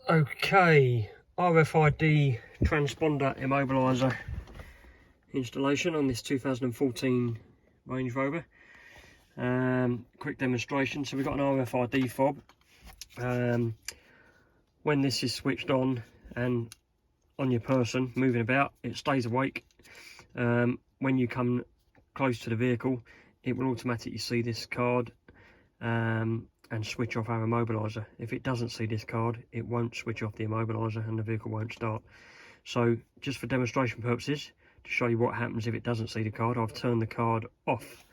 Okay, RFID transponder immobiliser installation on this 2014 Range Rover. Quick demonstration. So we've got an RFID fob. When this is switched on and on your person moving about, it stays awake. When you come close to the vehicle, it will automatically see this card and switch off our immobiliser. If it doesn't see this card, it won't switch off the immobiliser and the vehicle won't start. So just for demonstration purposes, to show you what happens if it doesn't see the card, I've turned the card off.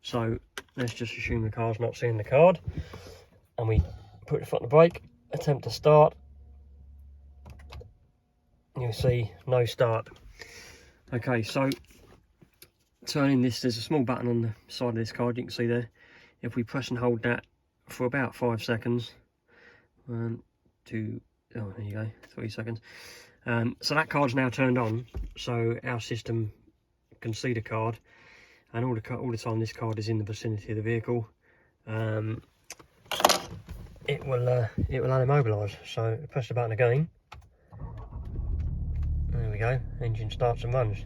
So let's just assume the car's not seeing the card, and we put the foot on the brake, attempt to start. You'll see no start. Okay, so turning this, there's a small button on the side of this card, you can see there. If we press and hold that for about 5 seconds, 1, 2, oh, there you go, 3 seconds. So that card's now turned on, so our system can see the card, and all the time this card is in the vicinity of the vehicle, it will unimmobilise. So press the button again. There we go. Engine starts and runs.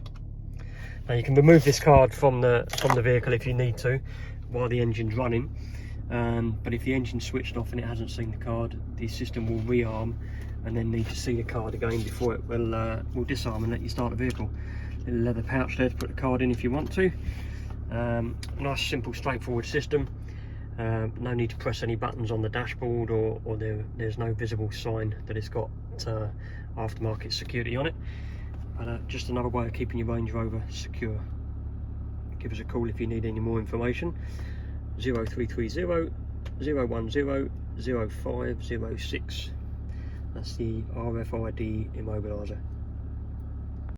Now you can remove this card from the vehicle if you need to while the engine's running. But if the engine's switched off and it hasn't seen the card, the system will rearm and then need to see the card again before it will disarm and let you start the vehicle. Little leather pouch there to put the card in if you want to. Nice, simple, straightforward system. No need to press any buttons on the dashboard, or there's no visible sign that it's got aftermarket security on it. But just another way of keeping your Range Rover secure. Give us a call if you need any more information. 0330 010 0506. That's the RFID immobiliser.